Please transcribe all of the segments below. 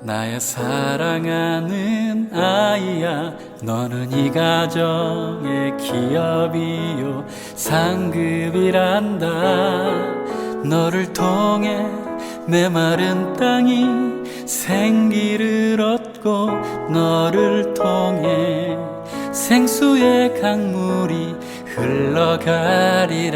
나의 사랑하는 아이야, 너는 이 가정의 기업이요 상급이란다. 너를 통해 메마른 땅이 생기를 얻고, 너를 통해 생수의 강물이 흘러가리라.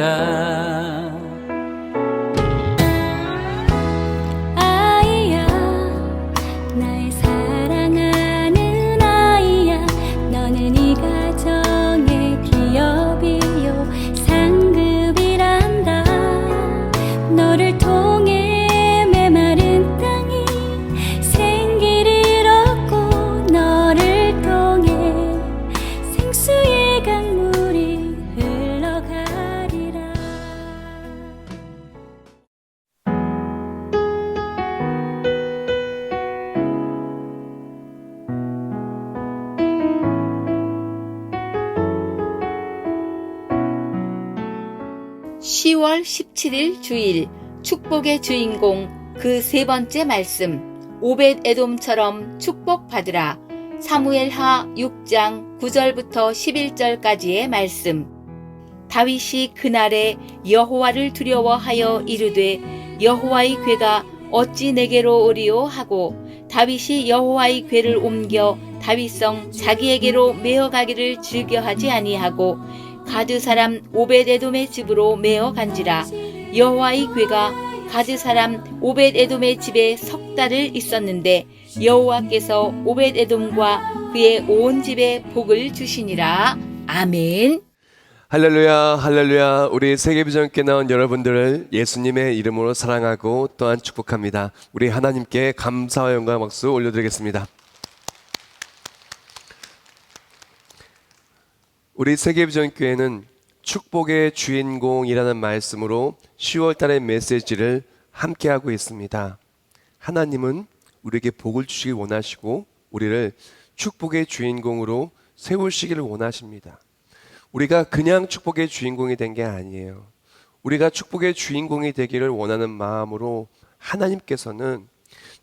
(10월 17일) 주일 축복의 주인공 그 세 번째 말씀, 오벳 에돔처럼 축복받으라. 사무엘하 6장 9절부터 11절까지의 말씀. 다윗이 그날에 여호와를 두려워하여 이르되 여호와의 궤가 어찌 내게로 오리요 하고, 다윗이 여호와의 궤를 옮겨 다윗성 자기에게로 메어가기를 즐겨하지 아니하고 가드 사람 오벳 에돔의 집으로 메어 간지라. 여호와의 궤가 가드 사람 오벳 에돔의 집에 석 달을 있었는데 여호와께서 오벳 에돔과 그의 온 집에 복을 주시니라. 아멘. 할렐루야, 할렐루야. 우리 세계비전교회 나온 여러분들을 예수님의 이름으로 사랑하고 또한 축복합니다. 우리 하나님께 감사와 영광 박수 올려드리겠습니다. 우리 세계비전교회는 축복의 주인공이라는 말씀으로 10월 달의 메시지를 함께하고 있습니다. 하나님은 우리에게 복을 주시길 원하시고 우리를 축복의 주인공으로 세우시기를 원하십니다. 우리가 그냥 축복의 주인공이 된 게 아니에요. 우리가 축복의 주인공이 되기를 원하는 마음으로 하나님께서는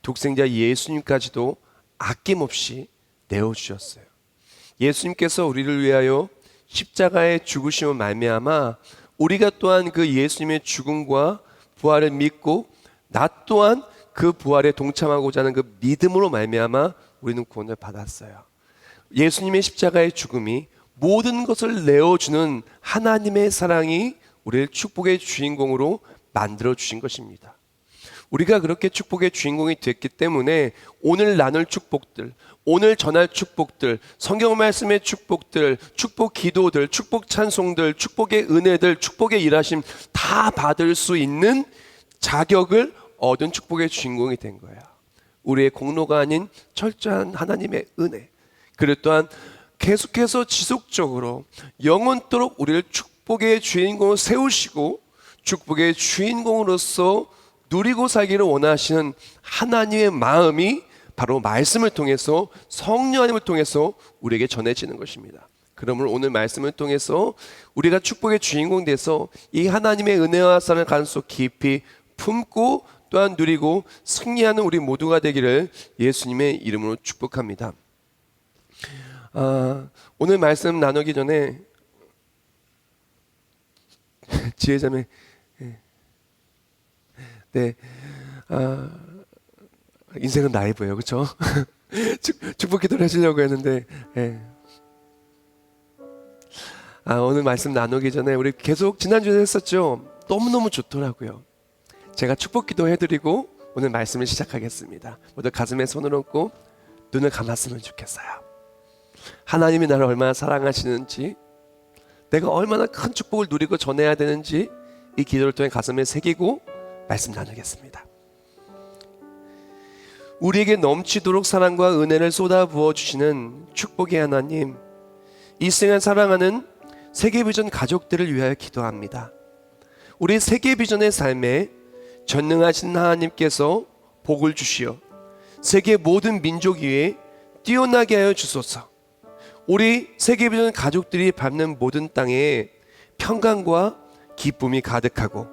독생자 예수님까지도 아낌없이 내어주셨어요. 예수님께서 우리를 위하여 십자가의 죽으심을 말미암아 우리가 또한 그 예수님의 죽음과 부활을 믿고 나 또한 그 부활에 동참하고자 하는 그 믿음으로 말미암아 우리는 구원을 받았어요. 예수님의 십자가의 죽음이 모든 것을 내어주는 하나님의 사랑이 우리를 축복의 주인공으로 만들어 주신 것입니다. 우리가 그렇게 축복의 주인공이 됐기 때문에 오늘 나눌 축복들, 오늘 전할 축복들, 성경 말씀의 축복들, 축복 기도들, 축복 찬송들, 축복의 은혜들, 축복의 일하심 다 받을 수 있는 자격을 얻은 축복의 주인공이 된 거야. 우리의 공로가 아닌 철저한 하나님의 은혜, 그리고 또한 계속해서 지속적으로 영원토록 우리를 축복의 주인공으로 세우시고 축복의 주인공으로서 누리고 살기를 원하시는 하나님의 마음이 바로 말씀을 통해서, 성령 하나님을 통해서 우리에게 전해지는 것입니다. 그러므로 오늘 말씀을 통해서 우리가 축복의 주인공 돼서 이 하나님의 은혜와 사랑을 가슴 속 깊이 품고 또한 누리고 승리하는 우리 모두가 되기를 예수님의 이름으로 축복합니다. 오늘 말씀 나누기 전에 지혜자매, 네, 인생은 나이브예요, 그렇죠? 축복 기도를 해주려고 했는데, 네. 오늘 말씀 나누기 전에 우리 계속 지난주에 했었죠. 너무너무 좋더라고요. 제가 축복 기도 해드리고 오늘 말씀을 시작하겠습니다. 모두 가슴에 손을 얹고 눈을 감았으면 좋겠어요. 하나님이 나를 얼마나 사랑하시는지, 내가 얼마나 큰 축복을 누리고 전해야 되는지 이 기도를 통해 가슴에 새기고 말씀 나누겠습니다. 우리에게 넘치도록 사랑과 은혜를 쏟아 부어주시는 축복의 하나님, 이 시간 사랑하는 세계비전 가족들을 위하여 기도합니다. 우리 세계비전의 삶에 전능하신 하나님께서 복을 주시어 세계 모든 민족 위에 뛰어나게 하여 주소서. 우리 세계비전 가족들이 밟는 모든 땅에 평강과 기쁨이 가득하고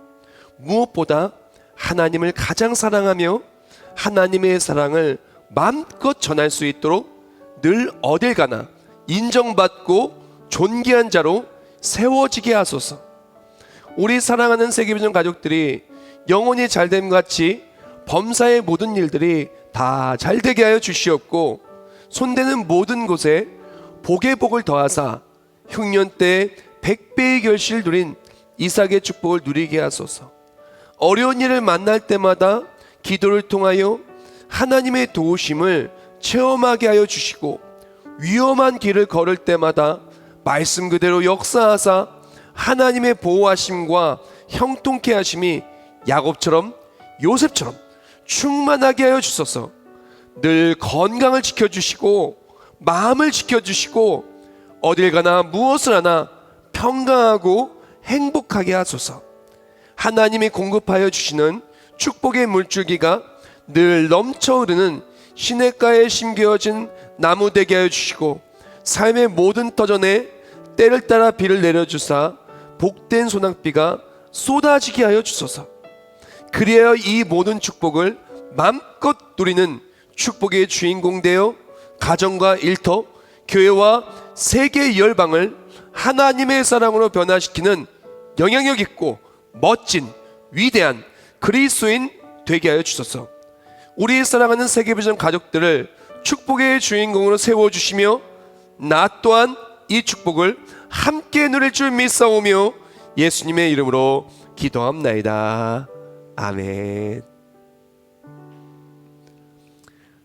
무엇보다 하나님을 가장 사랑하며 하나님의 사랑을 마음껏 전할 수 있도록 늘 어딜 가나 인정받고 존귀한 자로 세워지게 하소서. 우리 사랑하는 세계비전 가족들이 영혼이 잘됨 같이 범사의 모든 일들이 다 잘되게 하여 주시옵고, 손대는 모든 곳에 복의 복을 더하사 흉년 때 100배의 결실을 누린 이삭의 축복을 누리게 하소서. 어려운 일을 만날 때마다 기도를 통하여 하나님의 도우심을 체험하게 하여 주시고, 위험한 길을 걸을 때마다 말씀 그대로 역사하사 하나님의 보호하심과 형통케 하심이 야곱처럼 요셉처럼 충만하게 하여 주소서. 늘 건강을 지켜주시고 마음을 지켜주시고 어딜 가나 무엇을 하나 평강하고 행복하게 하소서. 하나님이 공급하여 주시는 축복의 물줄기가 늘 넘쳐 흐르는 시냇가에 심겨진 나무 되게 하여 주시고, 삶의 모든 터전에 때를 따라 비를 내려주사 복된 소낙비가 쏟아지게 하여 주소서. 그리하여 이 모든 축복을 마음껏 누리는 축복의 주인공 되어 가정과 일터, 교회와 세계 열방을 하나님의 사랑으로 변화시키는 영향력 있고 멋진 위대한 그리스도인 되게 하여 주소서. 우리 사랑하는 세계비전 가족들을 축복의 주인공으로 세워주시며, 나 또한 이 축복을 함께 누릴 줄 믿사오며 예수님의 이름으로 기도합나이다. 아멘.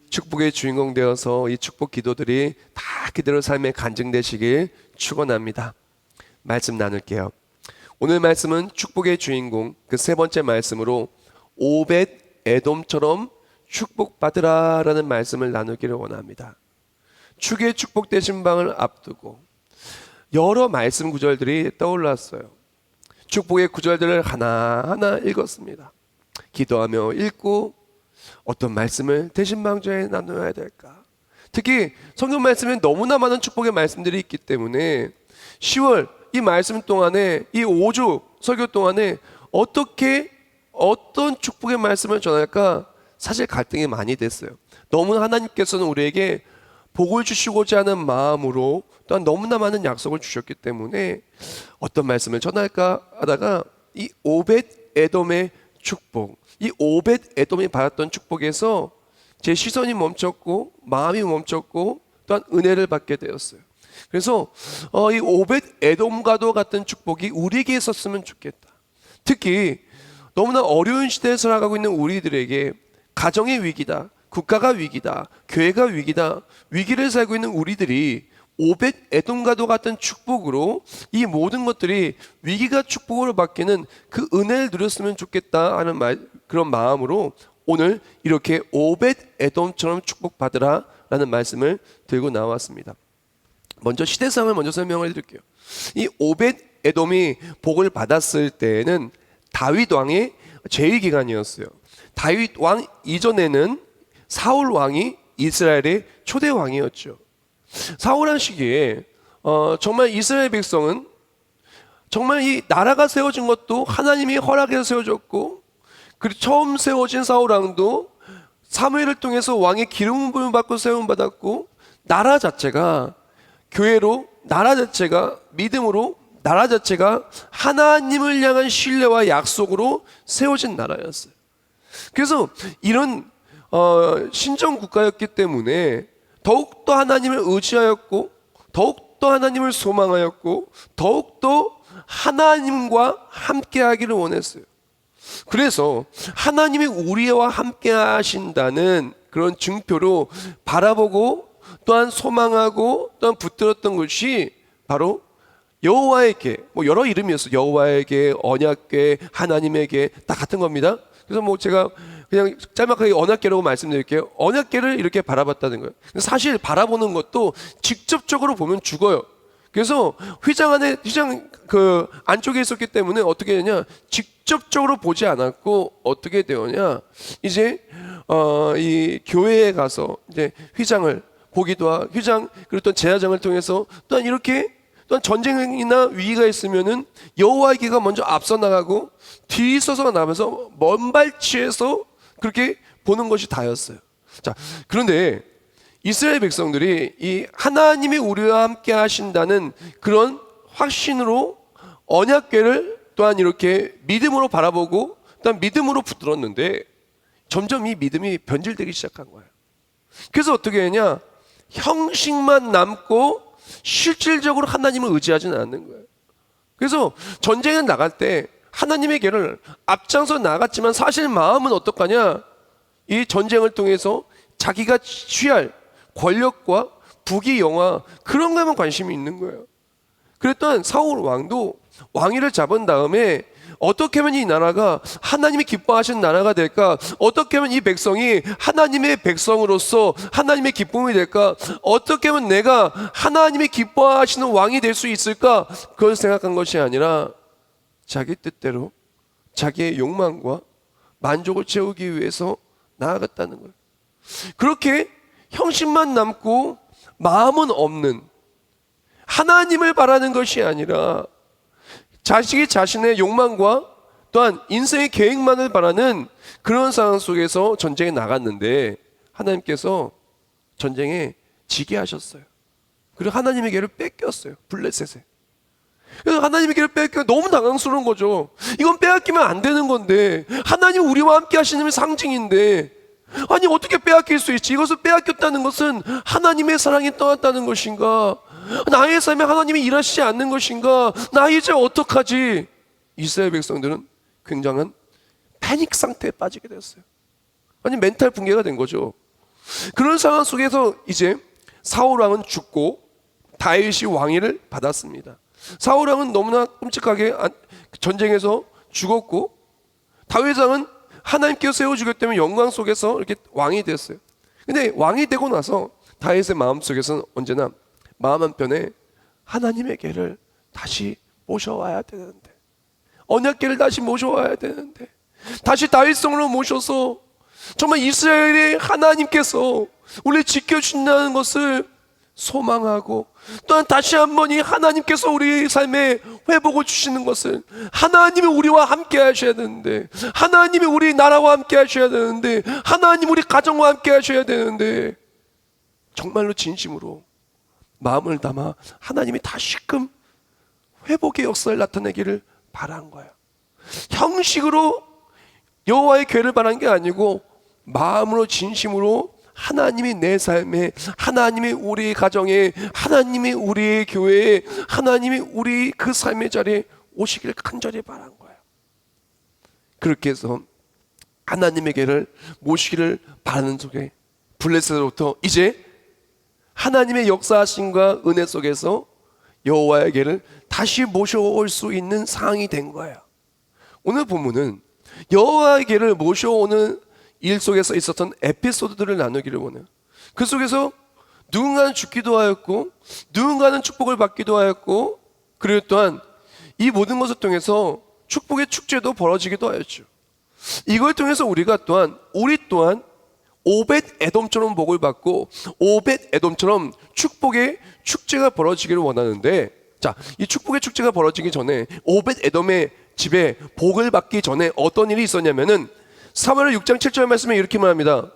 축복의 주인공 되어서 이 축복 기도들이 다 그대로 삶에 간증되시길 축원합니다. 말씀 나눌게요. 오늘 말씀은 축복의 주인공 그 세 번째 말씀으로 오벳 에돔처럼 축복받으라 라는 말씀을 나누기를 원합니다. 축의 축복되신 방을 앞두고 여러 말씀 구절들이 떠올랐어요. 축복의 구절들을 하나하나 읽었습니다. 기도하며 읽고 어떤 말씀을 대신방주에 나눠야 될까? 특히 성경 말씀에 너무나 많은 축복의 말씀들이 있기 때문에 10월 이 말씀 동안에, 이 5주 설교 동안에 어떤 축복의 말씀을 전할까 사실 갈등이 많이 됐어요. 너무 하나님께서는 우리에게 복을 주시고자 하는 마음으로 또한 너무나 많은 약속을 주셨기 때문에 어떤 말씀을 전할까 하다가 이 오벳 에돔의 축복, 이 오벳 에돔이 받았던 축복에서 제 시선이 멈췄고 마음이 멈췄고 또한 은혜를 받게 되었어요. 그래서 이 오벳 에돔과도 같은 축복이 우리에게 있었으면 좋겠다. 특히 너무나 어려운 시대에 살아가고 있는 우리들에게 가정의 위기다, 국가가 위기다, 교회가 위기다, 위기를 살고 있는 우리들이 오벳 에돔과도 같은 축복으로 이 모든 것들이 위기가 축복으로 바뀌는 그 은혜를 누렸으면 좋겠다 하는 그런 마음으로 오늘 이렇게 오벳 에돔처럼 축복받으라 라는 말씀을 들고 나왔습니다. 먼저 시대상을 먼저 설명을 드릴게요. 이 오벳 에돔이 복을 받았을 때는 다윗 왕의 제위 기간이었어요. 다윗 왕 이전에는 사울 왕이 이스라엘의 초대 왕이었죠. 사울한 시기에 정말 이스라엘 백성은 정말 이 나라가 세워진 것도 하나님이 허락해서 세워졌고, 그리고 처음 세워진 사울 왕도 사무엘을 통해서 왕의 기름 부음을 받고 세움 받았고, 나라 자체가 교회로, 나라 자체가 믿음으로, 나라 자체가 하나님을 향한 신뢰와 약속으로 세워진 나라였어요. 그래서 이런 신정 국가였기 때문에 더욱더 하나님을 의지하였고, 더욱더 하나님을 소망하였고, 더욱더 하나님과 함께 하기를 원했어요. 그래서 하나님이 우리와 함께 하신다는 그런 증표로 바라보고 또한 소망하고 또한 붙들었던 것이 바로 여호와에게, 여러 이름이었어요. 여호와에게, 언약궤, 하나님에게 다 같은 겁니다. 그래서 제가 그냥 짤막하게 언약궤라고 말씀드릴게요. 언약궤를 이렇게 바라봤다는 거예요. 사실 바라보는 것도 직접적으로 보면 죽어요. 그래서 휘장 그 안쪽에 있었기 때문에 어떻게 되냐, 직접적으로 보지 않았고 어떻게 되었냐, 이제 이 교회에 가서 이제 휘장을 보기도 하고, 휘장 그리고 또 제사장을 통해서 또한 이렇게 또한 전쟁이나 위기가 있으면은 여호와의 귀가 먼저 앞서 나가고 뒤서서 나면서 먼 발치에서 그렇게 보는 것이 다였어요. 자, 그런데 이스라엘 백성들이 이 하나님이 우리와 함께 하신다는 그런 확신으로 언약궤를 또한 이렇게 믿음으로 바라보고 또한 믿음으로 붙들었는데 점점 이 믿음이 변질되기 시작한 거예요. 그래서 어떻게 했냐? 형식만 남고 실질적으로 하나님을 의지하지는 않는 거예요. 그래서 전쟁에 나갈 때 하나님의 길을 앞장서 나갔지만 사실 마음은 어떡하냐? 이 전쟁을 통해서 자기가 취할 권력과 부귀 영화 그런 것에만 관심이 있는 거예요. 그랬던 사울 왕도 왕위를 잡은 다음에 어떻게 하면 이 나라가 하나님이 기뻐하시는 나라가 될까? 어떻게 하면 이 백성이 하나님의 백성으로서 하나님의 기쁨이 될까? 어떻게 하면 내가 하나님이 기뻐하시는 왕이 될 수 있을까? 그걸 생각한 것이 아니라 자기 뜻대로 자기의 욕망과 만족을 채우기 위해서 나아갔다는 거예요. 그렇게 형식만 남고 마음은 없는, 하나님을 바라는 것이 아니라 자식이 자신의 욕망과 또한 인생의 계획만을 바라는 그런 상황 속에서 전쟁에 나갔는데 하나님께서 전쟁에 지게 하셨어요. 그리고 하나님의 길을 뺏겼어요. 블레셋에. 그래서 하나님의 길을 뺏겨 너무 당황스러운 거죠. 이건 빼앗기면 안 되는 건데, 하나님 우리와 함께 하시는 상징인데, 아니 어떻게 빼앗길 수 있지? 이것을 빼앗겼다는 것은 하나님의 사랑이 떠났다는 것인가? 나의 삶에 하나님이 일하시지 않는 것인가? 나 이제 어떡하지? 이스라엘 백성들은 굉장한 패닉 상태에 빠지게 됐어요. 아니 멘탈 붕괴가 된 거죠. 그런 상황 속에서 이제 사울 왕은 죽고 다윗이 왕위를 받았습니다. 사울 왕은 너무나 끔찍하게 전쟁에서 죽었고, 다윗 왕은 하나님께서 세워주기 때문에 영광 속에서 이렇게 왕이 됐어요. 근데 왕이 되고 나서 다윗의 마음 속에서는 언제나 마음 한편에 하나님의 길을 다시 모셔와야 되는데, 언약궤를 다시 모셔와야 되는데, 다시 다윗성으로 모셔서 정말 이스라엘의 하나님께서 우리를 지켜주신다는 것을 소망하고, 또한 다시 한번 이 하나님께서 우리 삶에 회복을 주시는 것을, 하나님이 우리와 함께 하셔야 되는데, 하나님이 우리 나라와 함께 하셔야 되는데, 하나님 우리 가정과 함께 하셔야 되는데, 정말로 진심으로 마음을 담아 하나님이 다시금 회복의 역사를 나타내기를 바란 거예요. 형식으로 여호와의 궤를 바란 게 아니고 마음으로 진심으로 하나님이 내 삶에, 하나님이 우리 가정에, 하나님이 우리의 교회에, 하나님이 우리 그 삶의 자리에 오시기를 간절히 바란 거예요. 그렇게 해서 하나님의 궤를 모시기를 바라는 속에 블레셋으로부터 이제 하나님의 역사하심과 은혜 속에서 여호와의 궤를 다시 모셔올 수 있는 상황이 된 거예요. 오늘 본문은 여호와의 궤를 모셔오는 일 속에서 있었던 에피소드들을 나누기를 원해요. 그 속에서 누군가는 죽기도 하였고, 누군가는 축복을 받기도 하였고, 그리고 또한 이 모든 것을 통해서 축복의 축제도 벌어지기도 하였죠. 이걸 통해서 우리 또한 오벳 에돔처럼 복을 받고 오벳 에돔처럼 축복의 축제가 벌어지기를 원하는데, 자, 이 축복의 축제가 벌어지기 전에 오벳 에돔의 집에 복을 받기 전에 어떤 일이 있었냐면은 사무엘 6장 7절 말씀에 이렇게 말합니다.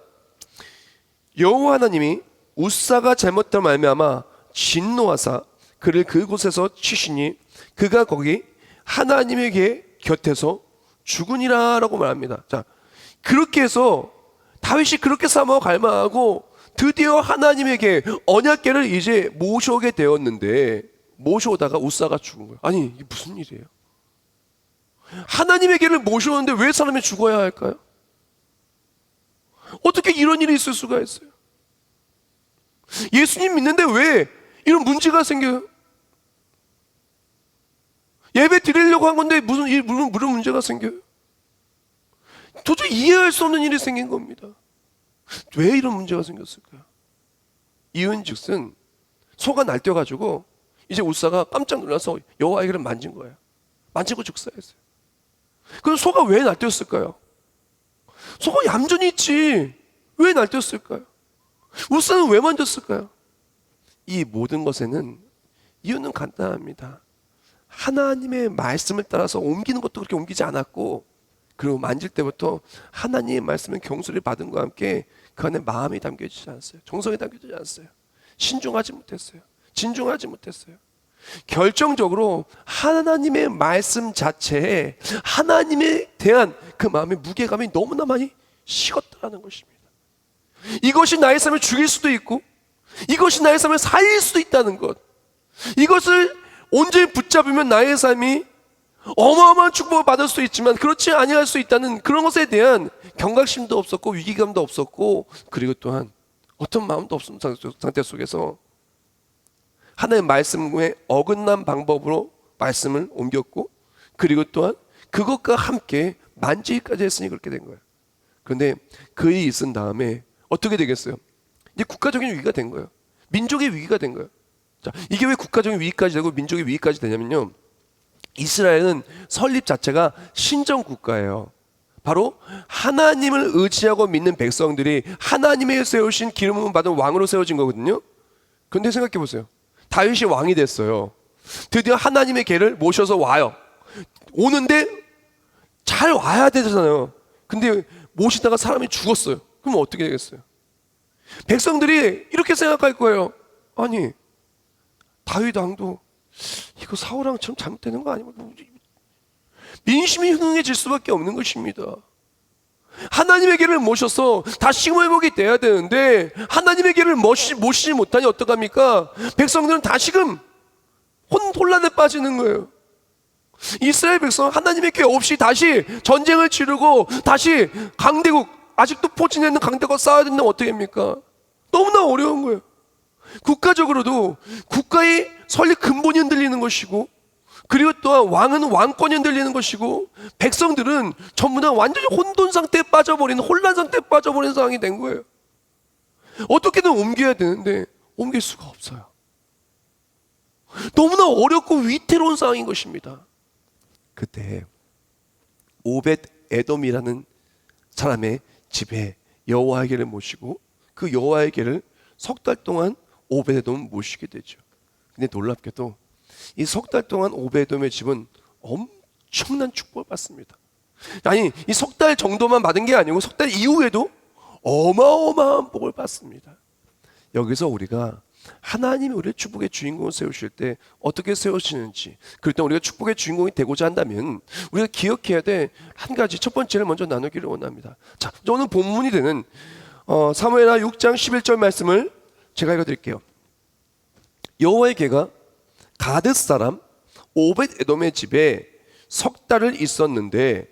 여호와 하나님이 우사가 잘못한 말미암아 진노하사 그를 그곳에서 치시니 그가 거기 하나님에게 곁에서 죽으니라 라고 말합니다. 자, 그렇게 해서 다윗이 그렇게 사모하고 갈망하고 드디어 하나님에게 언약궤를 이제 모셔오게 되었는데, 모셔오다가 우사가 죽은 거예요. 아니 이게 무슨 일이에요? 하나님의 궤를 모셔오는데 왜 사람이 죽어야 할까요? 어떻게 이런 일이 있을 수가 있어요? 예수님 믿는데 왜 이런 문제가 생겨요? 예배 드리려고 한 건데 무슨 문제가 생겨요? 도저히 이해할 수 없는 일이 생긴 겁니다. 왜 이런 문제가 생겼을까요? 이은즉슨 소가 날뛰어가지고 이제 우사가 깜짝 놀라서 여호와의 궤를 만진 거예요. 만지고 죽사했어요. 그럼 소가 왜 날뛰었을까요? 소가 얌전히 있지 왜 날뛰었을까요? 우사는 왜 만졌을까요? 이 모든 것에는 이유는 간단합니다. 하나님의 말씀을 따라서 옮기는 것도 그렇게 옮기지 않았고, 그리고 만질 때부터 하나님의 말씀은 경수를 받은 것과 함께 그 안에 마음이 담겨지지 않았어요. 정성이 담겨지지 않았어요. 신중하지 못했어요. 진중하지 못했어요. 결정적으로 하나님의 말씀 자체에 하나님에 대한 그 마음의 무게감이 너무나 많이 식었다는 것입니다. 이것이 나의 삶을 죽일 수도 있고 이것이 나의 삶을 살릴 수도 있다는 것, 이것을 온전히 붙잡으면 나의 삶이 어마어마한 축복을 받을 수도 있지만 그렇지 아니할 수 있다는 그런 것에 대한 경각심도 없었고 위기감도 없었고, 그리고 또한 어떤 마음도 없는 상태 속에서 하나님의 말씀에 어긋난 방법으로 말씀을 옮겼고, 그리고 또한 그것과 함께 만지기까지 했으니 그렇게 된 거예요. 그런데 그 일이 있은 다음에 어떻게 되겠어요? 이제 국가적인 위기가 된 거예요. 민족의 위기가 된 거예요. 자, 이게 왜 국가적인 위기까지 되고 민족의 위기까지 되냐면요, 이스라엘은 설립 자체가 신정 국가예요. 바로 하나님을 의지하고 믿는 백성들이 하나님의 세우신 기름을 받은 왕으로 세워진 거거든요. 그런데 생각해 보세요. 다윗이 왕이 됐어요. 드디어 하나님의 계를 모셔서 와요. 오는데 잘 와야 되잖아요. 근데 모시다가 사람이 죽었어요. 그럼 어떻게 되겠어요? 백성들이 이렇게 생각할 거예요. 아니, 다윗 왕도 이거 사울 왕처럼 잘못되는 거 아니면 민심이 흥해질 수밖에 없는 것입니다. 하나님의 길을 모셔서 다시 회복이 돼야 되는데 하나님의 길을 모시지 못하니 어떡합니까? 백성들은 다시금 혼란에 빠지는 거예요. 이스라엘 백성은 하나님의 길 없이 다시 전쟁을 치르고 다시 강대국, 아직도 포진해 있는 강대국과 싸워야 된다면 어떻게 합니까? 너무나 어려운 거예요. 국가적으로도 국가의 설립 근본이 흔들리는 것이고, 그리고 또한 왕은 왕권이 흔들리는 것이고, 백성들은 전부 다 완전히 혼돈 상태에 빠져버리는, 혼란 상태에 빠져버리는 상황이 된 거예요. 어떻게든 옮겨야 되는데 옮길 수가 없어요. 너무나 어렵고 위태로운 상황인 것입니다. 그때 오벳 에돔이라는 사람의 집에 여호와의 궤를 모시고 그 여호와의 궤를 석 달 동안 오벳 에돔을 모시게 되죠. 근데 놀랍게도 이 석 달 동안 오벳 에돔의 집은 엄청난 축복을 받습니다. 아니, 이 석 달 정도만 받은 게 아니고 석 달 이후에도 어마어마한 복을 받습니다. 여기서 우리가 하나님이 우리의 축복의 주인공을 세우실 때 어떻게 세우시는지, 그럴 때 우리가 축복의 주인공이 되고자 한다면 우리가 기억해야 될 한 가지, 첫 번째를 먼저 나누기를 원합니다. 자, 오늘 본문이 되는 사무엘하 6장 11절 말씀을 제가 읽어드릴게요. 여호와의 궤가 가드 사람 오벳 에돔의 집에 석 달을 있었는데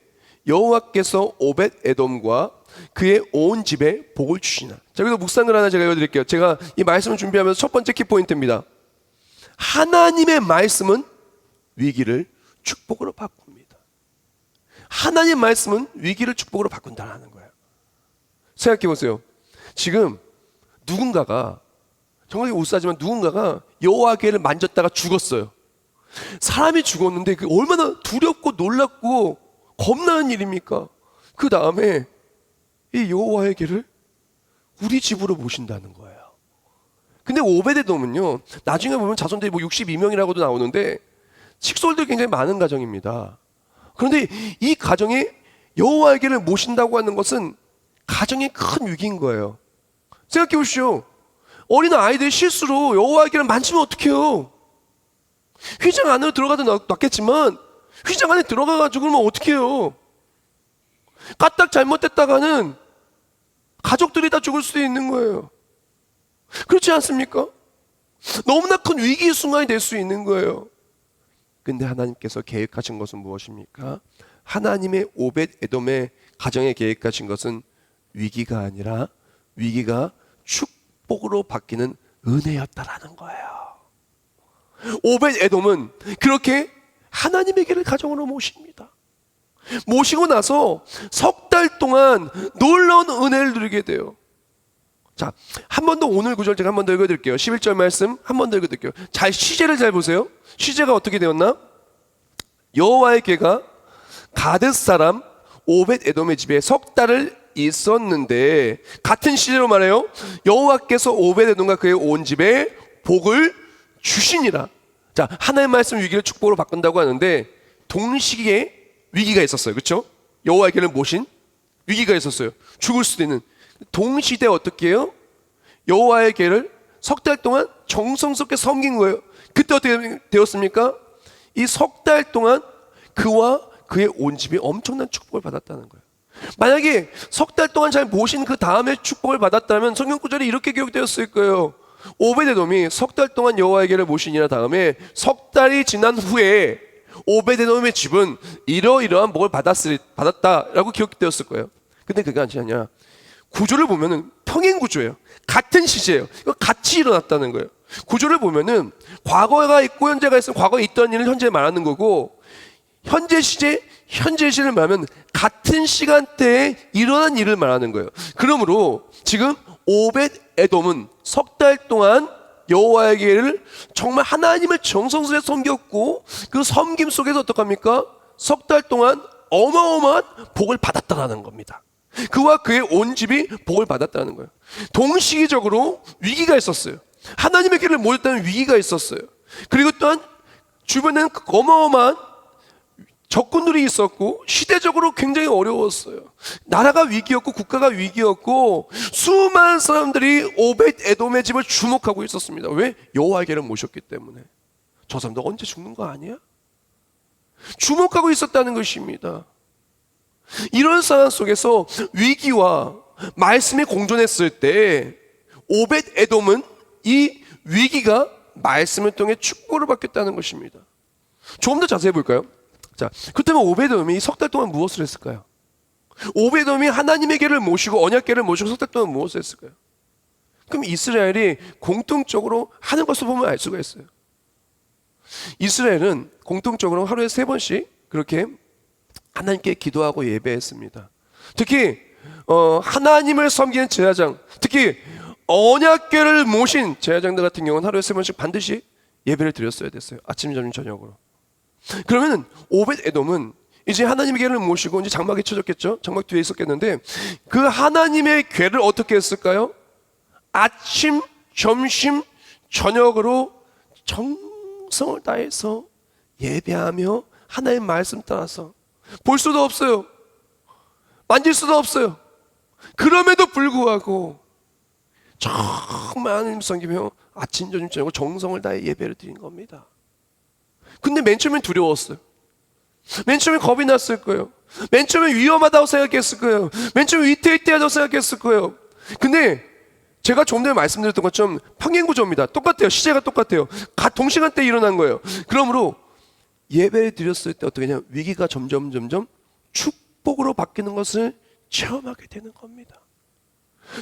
여호와께서 오벳 에돔과 그의 온 집에 복을 주시나. 자, 여기서 묵상을 하나 제가 읽어드릴게요. 제가 이 말씀을 준비하면서 첫 번째 키포인트입니다. 하나님의 말씀은 위기를 축복으로 바꿉니다. 하나님의 말씀은 위기를 축복으로 바꾼다는 거예요. 생각해 보세요. 지금 누군가가, 정말 우스하지만 누군가가 여호와 궤를 만졌다가 죽었어요. 사람이 죽었는데 그 얼마나 두렵고 놀랍고 겁나는 일입니까? 그 다음에 이 여호와의 궤를 우리 집으로 모신다는 거예요. 근데 오베데돔은요, 나중에 보면 자손들이 뭐 62명이라고도 나오는데 식솔들이 굉장히 많은 가정입니다. 그런데 이 가정에 여호와의 궤를 모신다고 하는 것은 가정의 큰 위기인 거예요. 생각해 보십시오. 어린 아이들이 실수로 여호와의 궤를 만지면 어떡해요? 휘장 안으로 들어가도 낫겠지만 휘장 안에 들어가가지고 그러면 어떡해요? 까딱 잘못됐다가는 가족들이 다 죽을 수도 있는 거예요. 그렇지 않습니까? 너무나 큰 위기의 순간이 될 수 있는 거예요. 근데 하나님께서 계획하신 것은 무엇입니까? 하나님의 오벳 에돔의 가정에 계획하신 것은 위기가 아니라 위기가 축복으로 바뀌는 은혜였다라는 거예요. 오벳 에돔은 그렇게 하나님의 길을 가정으로 모십니다. 모시고 나서 석 달 동안 놀라운 은혜를 누리게 돼요. 자, 한 번 더 오늘 구절 제가 한 번 더 읽어드릴게요. 11절 말씀 한 번 더 읽어드릴게요. 시제를 잘 보세요. 시제가 어떻게 되었나? 여호와의 궤가 가드 사람 오벳 에돔의 집에 석 달을 있었는데, 같은 시제로 말해요. 여호와께서 오벳 에돔과 그의 온 집에 복을 주시니라. 자, 하나님의 말씀 위기를 축복으로 바꾼다고 하는데 동시기에 위기가 있었어요. 그렇죠? 여호와에게를 모신 위기가 있었어요. 죽을 수도 있는. 동시대 어떻게 해요? 여호와에게를 석 달 동안 정성스럽게 섬긴 거예요. 그때 어떻게 되었습니까? 이 석 달 동안 그와 그의 온 집이 엄청난 축복을 받았다는 거예요. 만약에 석 달 동안 잘 모신 그 다음에 축복을 받았다면 성경 구절이 이렇게 기록되었을 거예요. 오베데돔이 석 달 동안 여호와에게를 모시니라 다음에 석 달이 지난 후에 오베데돔의 집은 이러이러한 복을 받았다라고 기록되었을 거예요. 근데 그게 아니냐, 구조를 보면은 평행 구조예요. 같은 시제예요. 이거 같이 일어났다는 거예요. 구조를 보면은 과거가 있고 현재가 있으면 과거에 있던 일을 현재에 말하는 거고, 현재 시제를 말하면 같은 시간대에 일어난 일을 말하는 거예요. 그러므로 지금 오벳 에돔은 석 달 동안 여호와에게를 정말 하나님을 정성스레 섬겼고, 그 섬김 속에서 어떡합니까? 석 달 동안 어마어마한 복을 받았다는 겁니다. 그와 그의 온 집이 복을 받았다는 거예요. 동시기적으로 위기가 있었어요. 하나님의 길을 모였다는 위기가 있었어요. 그리고 또한 주변에는 어마어마한 적군들이 있었고, 시대적으로 굉장히 어려웠어요. 나라가 위기였고 국가가 위기였고, 수많은 사람들이 오벳 에돔의 집을 주목하고 있었습니다. 왜? 여호와에게를 모셨기 때문에. 저 사람도 언제 죽는 거 아니야? 주목하고 있었다는 것입니다. 이런 상황 속에서 위기와 말씀이 공존했을 때 오벳 에돔은 이 위기가 말씀을 통해 축복을 받겠다는 것입니다. 조금 더 자세히 볼까요? 자, 그렇다면 오베돔이 석 달 동안 무엇을 했을까요? 오베돔이 하나님의 길을 모시고 언약궤를 모시고 석 달 동안 무엇을 했을까요? 그럼 이스라엘이 공통적으로 하는 것을 보면 알 수가 있어요. 이스라엘은 공통적으로 하루에 3번씩 그렇게 하나님께 기도하고 예배했습니다. 특히 하나님을 섬기는 제사장, 특히 언약궤를 모신 제사장들 같은 경우는 하루에 3번씩 반드시 예배를 드렸어야 됐어요. 아침, 점심, 저녁으로. 그러면 오벳 에돔은 이제 하나님의 궤를 모시고 이제 장막에 쳐졌겠죠. 장막 뒤에 있었겠는데 그 하나님의 궤를 어떻게 했을까요? 아침, 점심, 저녁으로 정성을 다해서 예배하며 하나님의 말씀 따라서 볼 수도 없어요. 만질 수도 없어요. 그럼에도 불구하고 정말 하나님 섬기며 아침, 점심, 저녁으로 정성을 다해 예배를 드린 겁니다. 근데 맨 처음엔 두려웠어요. 맨 처음엔 겁이 났을 거예요. 맨 처음엔 위험하다고 생각했을 거예요. 맨 처음엔 위태위태하다고 생각했을 거예요. 근데 제가 조금 전에 말씀드렸던 것처럼 평행구조입니다. 똑같아요. 시제가 똑같아요. 동시간대에 일어난 거예요. 그러므로 예배를 드렸을 때 어떻게 하냐, 위기가 점점 축복으로 바뀌는 것을 체험하게 되는 겁니다.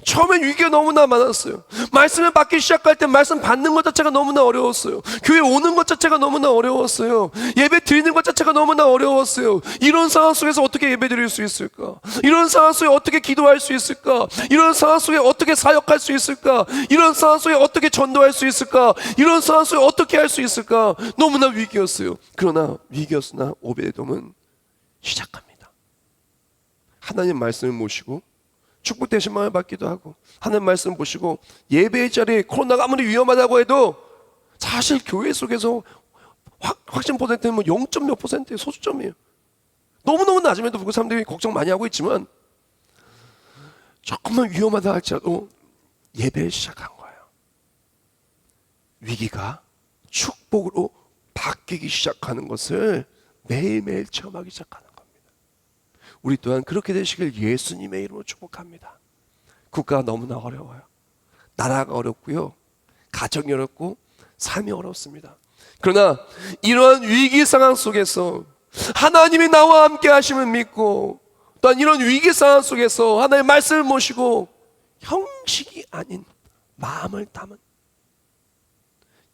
처음엔 위기가 너무나 많았어요. 말씀을 받기 시작할 때 말씀 받는 것 자체가 너무나 어려웠어요. 교회 오는 것 자체가 너무나 어려웠어요. 예배 드리는 것 자체가 너무나 어려웠어요. 이런 상황 속에서 어떻게 예배 드릴 수 있을까? 이런 상황 속에 어떻게 기도할 수 있을까? 이런 상황 속에 어떻게 사역할 수 있을까? 이런 상황 속에 어떻게 전도할 수 있을까? 이런 상황 속에 어떻게 할 수 있을까? 너무나 위기였어요. 그러나 위기였으나 오베돔은 시작합니다. 하나님 말씀을 모시고 축복된 신망을 받기도 하고, 하나님 말씀 보시고 예배의 자리에 코로나가 아무리 위험하다고 해도 사실 교회 속에서 확진 퍼센트는 뭐 0. 몇 %의 소수점이에요. 너무너무 낮음에도 불구하고 사람들이 걱정 많이 하고 있지만 조금만 위험하다 할지라도 예배를 시작한 거예요. 위기가 축복으로 바뀌기 시작하는 것을 매일매일 체험하기 시작하는 겁니다. 우리 또한 그렇게 되시길 예수님의 이름으로 축복합니다. 국가가 너무나 어려워요. 나라가 어렵고요, 가정이 어렵고 삶이 어렵습니다. 그러나 이러한 위기 상황 속에서 하나님이 나와 함께 하심을 믿고, 또한 이런 위기 상황 속에서 하나님의 말씀을 모시고 형식이 아닌 마음을 담은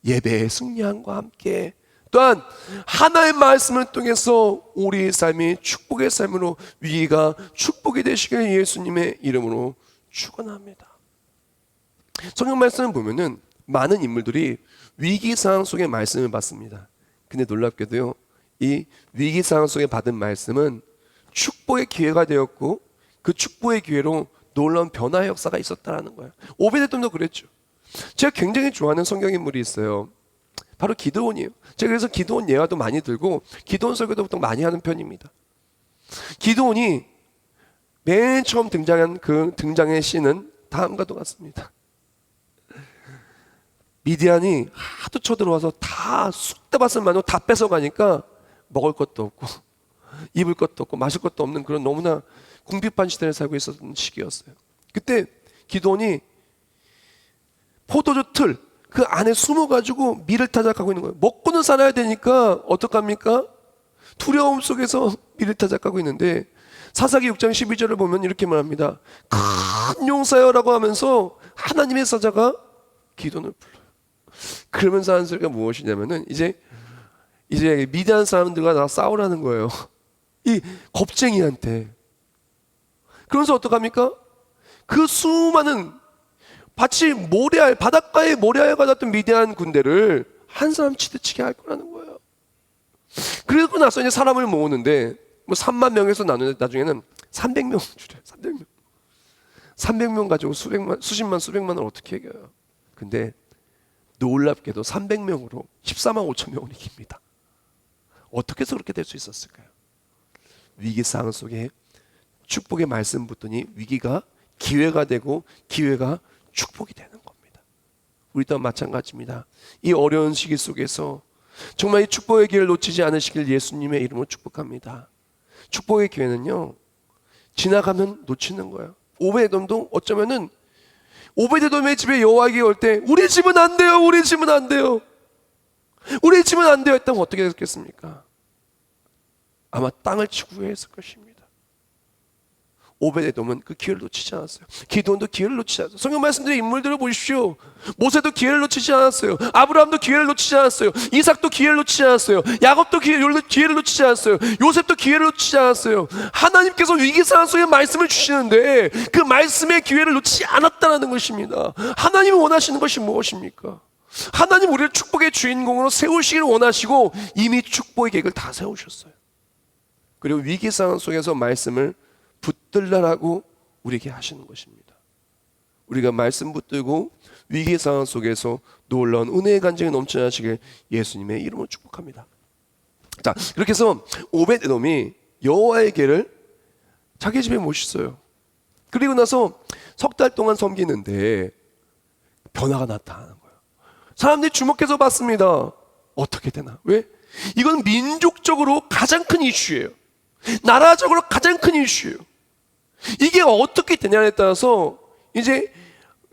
예배의 승리함과 함께, 또한 하나의 말씀을 통해서 우리의 삶이 축복의 삶으로 위기가 축복이 되시길 예수님의 이름으로 축원합니다. 성경 말씀을 보면은 많은 인물들이 위기 상황 속에 말씀을 받습니다. 근데 놀랍게도요, 이 위기 상황 속에 받은 말씀은 축복의 기회가 되었고, 그 축복의 기회로 놀라운 변화의 역사가 있었다라는 거예요. 오베데돔도 그랬죠. 제가 굉장히 좋아하는 성경 인물이 있어요. 바로 기드온이에요. 제가 그래서 기드온 예화도 많이 들고 기드온 설교도 보통 많이 하는 편입니다. 기드온이 맨 처음 등장한 그 등장의 씬은 다음과도 같습니다. 미디안이 하도 쳐들어와서 다 쑥대밭을 마냥 다 뺏어가니까 먹을 것도 없고 입을 것도 없고 마실 것도 없는 그런 너무나 궁핍한 시대를 살고 있었던 시기였어요. 그때 기드온이 포도주 틀 그 안에 숨어가지고 밀을 타작하고 있는 거예요. 먹고는 살아야 되니까 어떡합니까? 두려움 속에서 밀을 타작하고 있는데 사사기 6장 12절을 보면 이렇게 말합니다. 큰 용사여라고 하면서 하나님의 사자가 기드온을 불러요. 그러면서 하는 소리가 무엇이냐면은 이제 미디안 사람들과 나 싸우라는 거예요. 이 겁쟁이한테. 그러면서 어떡합니까? 그 수많은 마치 모래알, 바닷가에 모래알 같았던 미디안 군대를 한 사람 치대치게 할 거라는 거예요. 그러고 나서 이제 사람을 모으는데 뭐 3만 명에서 나누는데 나중에는 300명 줄여요. 300명. 300명 가지고 수십만을 어떻게 이겨요? 근데 놀랍게도 300명으로 14만 5천 명을 이깁니다. 어떻게 해서 그렇게 될 수 있었을까요? 위기 상황 속에 축복의 말씀 붙더니 위기가 기회가 되고 기회가 축복이 되는 겁니다. 우리 또한 마찬가지입니다. 이 어려운 시기 속에서 정말 이 축복의 기회를 놓치지 않으시길 예수님의 이름으로 축복합니다. 축복의 기회는요, 지나가면 놓치는 거예요. 오베데돔도 어쩌면은 오베데돔의 집에 여호와에게 올 때 우리 집은 안 돼요, 우리 집은 안 돼요, 우리 집은 안 돼요 했다면 어떻게 됐겠습니까? 아마 땅을 치고 했을 것입니다. 오베데돔은 그 기회를 놓치지 않았어요. 기드온도 기회를 놓치지 않았어요. 성경 말씀드린 인물들을 보십시오. 모세도 기회를 놓치지 않았어요. 아브라함도 기회를 놓치지 않았어요. 이삭도 기회를 놓치지 않았어요. 야곱도 기회를 놓치지 않았어요. 요셉도 기회를 놓치지 않았어요. 하나님께서 위기 상황 속에 말씀을 주시는데 그 말씀의 기회를 놓치지 않았다는 것입니다. 하나님이 원하시는 것이 무엇입니까? 하나님 우리를 축복의 주인공으로 세우시기를 원하시고 이미 축복의 계획을 다 세우셨어요. 그리고 위기 상황 속에서 말씀을 붙들라라고 우리에게 하시는 것입니다. 우리가 말씀 붙들고 위기 상황 속에서 놀라운 은혜의 간증이 넘쳐나시길 예수님의 이름으로 축복합니다. 자, 이렇게 해서 오벳에돔이 여호와의 궤를 자기 집에 모셨어요. 그리고 나서 석 달 동안 섬기는데 변화가 나타나는 거예요. 사람들이 주목해서 봤습니다. 어떻게 되나? 왜? 이건 민족적으로 가장 큰 이슈예요. 나라적으로 가장 큰 이슈예요. 이게 어떻게 되냐에 따라서 이제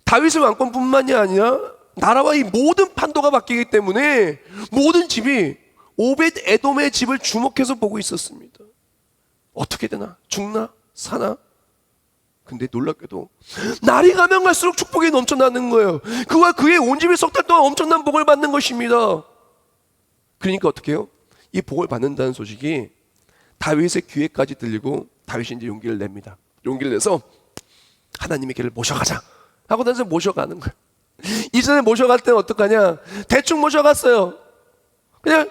다윗의 왕권뿐만이 아니라 나라와 이 모든 판도가 바뀌기 때문에 모든 집이 오벳에돔의 집을 주목해서 보고 있었습니다. 어떻게 되나? 죽나? 사나? 근데 놀랍게도 날이 가면 갈수록 축복이 넘쳐나는 거예요. 그와 그의 온 집이 석 달 동안 엄청난 복을 받는 것입니다. 그러니까 어떻게 해요? 이 복을 받는다는 소식이 다윗의 귀에까지 들리고 다윗이 이제 용기를 냅니다. 용기를 내서 하나님의 길을 모셔가자 하고 나서 모셔가는 거예요. 이전에 모셔갈 때는 어떡하냐? 대충 모셔갔어요. 그냥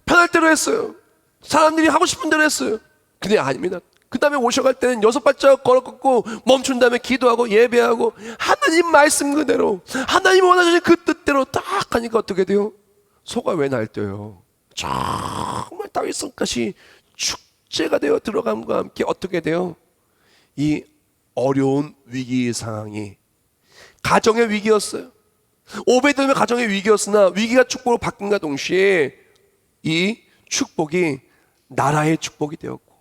편할 대로 했어요. 사람들이 하고 싶은 대로 했어요. 근데 아닙니다. 그 다음에 모셔갈 때는 6발자국 걸어걷고 멈춘 다음에 기도하고 예배하고 하나님 말씀 그대로 하나님 원하시는 그 뜻대로 딱 하니까 어떻게 돼요? 소가 왜 날뛰어요? 정말 다윗 성까지 축제가 되어 들어감과 함께 어떻게 돼요? 이 어려운 위기 상황이 가정의 위기였어요. 오베데돔의 가정의 위기였으나 위기가 축복으로 바뀐과 동시에 이 축복이 나라의 축복이 되었고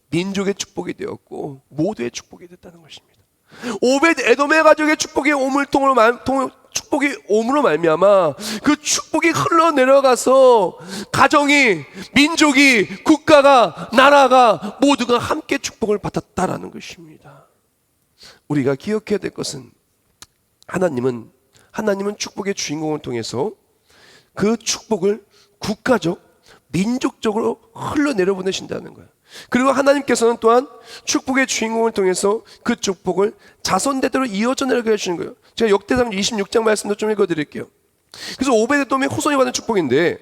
민족의 축복이 되었고 모두의 축복이 됐다는 것입니다. 오벳에돔의 가족의 축복이 옴으로 말미암아 그 축복이 흘러내려가서 가정이, 민족이, 국가가, 나라가 모두가 함께 축복을 받았다라는 것입니다. 우리가 기억해야 될 것은 하나님은 축복의 주인공을 통해서 그 축복을 국가적, 민족적으로 흘러내려 보내신다는 거예요. 그리고 하나님께서는 또한 축복의 주인공을 통해서 그 축복을 자손대대로 이어져 내려가게 하시는 거예요. 제가 역대상 26장 말씀도 좀 읽어드릴게요. 그래서 오베데돔의 후손이 받은 축복인데